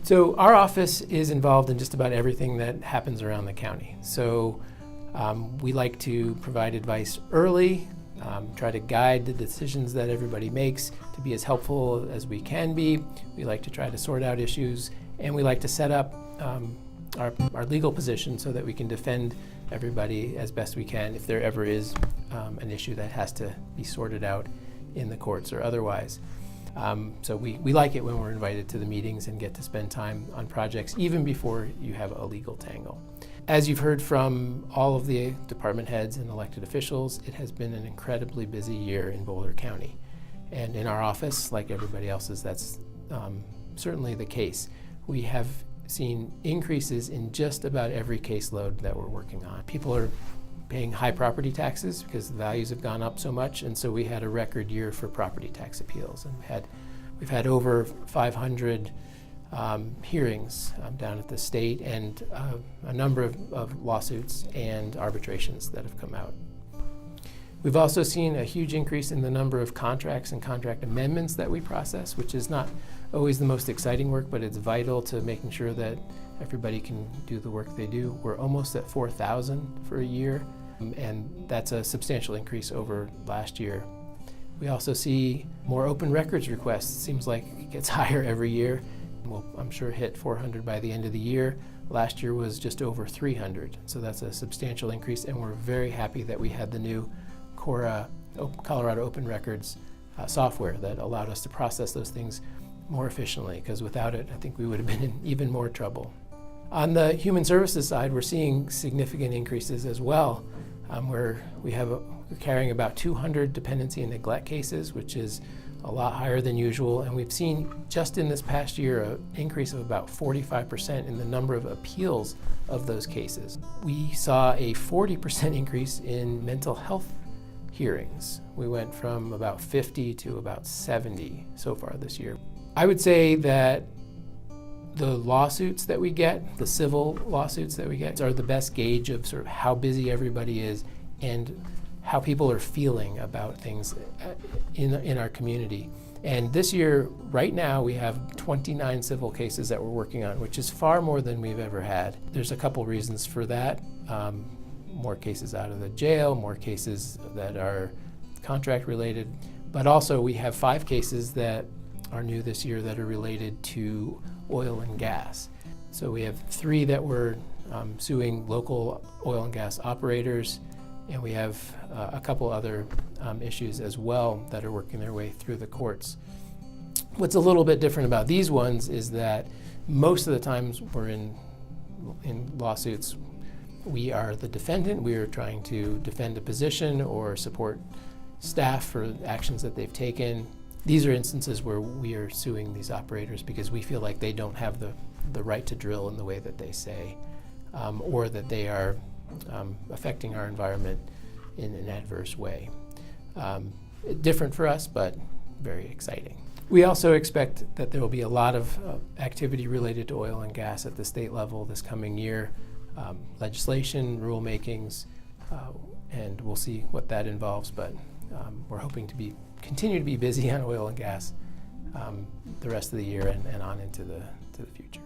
So our office is involved in just about everything that happens around the county. So we like to provide advice early, try to guide the decisions that everybody makes to be as helpful as we can be. We like to try to sort out issues, and we like to set up our legal position so that we can defend everybody as best we can if there ever is an issue that has to be sorted out in the courts or otherwise. So we like it when we're invited to the meetings and get to spend time on projects even before you have a legal tangle. As you've heard from all of the department heads and elected officials, it has been an incredibly busy year in Boulder County. And in our office, like everybody else's, that's certainly the case. We have seen increases in just about every caseload that we're working on. People are paying high property taxes because the values have gone up so much, and so we had a record year for property tax appeals. And we've had over 500 hearings down at the state, and a number of lawsuits and arbitrations that have come out. We've also seen a huge increase in the number of contracts and contract amendments that we process, which is not always the most exciting work, but it's vital to making sure that everybody can do the work they do. We're almost at 4,000 for a year, and that's a substantial increase over last year. We also see more open records requests. It seems like it gets higher every year. We'll, I'm sure, hit 400 by the end of the year. Last year was just over 300, so that's a substantial increase, and we're very happy that we had the new Colorado Open Records software that allowed us to process those things more efficiently, because without it, I think we would have been in even more trouble. On the human services side, we're seeing significant increases as well. We're carrying about 200 dependency and neglect cases, which is a lot higher than usual, and we've seen just in this past year an increase of about 45% in the number of appeals of those cases. We saw a 40% increase in mental health hearings. We went from about 50 to about 70 so far this year. I would say that the lawsuits that we get, the civil lawsuits that we get, are the best gauge of sort of how busy everybody is and how people are feeling about things in our community. And this year, right now, we have 29 civil cases that we're working on, which is far more than we've ever had. There's a couple reasons for that. More cases out of the jail, more cases that are contract related, but also we have 5 cases that are new this year that are related to oil and gas. So we have 3 that we're suing local oil and gas operators, and we have a couple other issues as well that are working their way through the courts. What's a little bit different about these ones is that most of the times we're in lawsuits, we are the defendant. We are trying to defend a position or support staff for actions that they've taken. These are instances where we are suing these operators because we feel like they don't have the right to drill in the way that they say, or that they are affecting our environment in an adverse way. Different for us, but very exciting. We also expect that there will be a lot of activity related to oil and gas at the state level this coming year. Legislation, rulemakings, and we'll see what that involves, but we're hoping to continue to be busy on oil and gas the rest of the year and on into the future.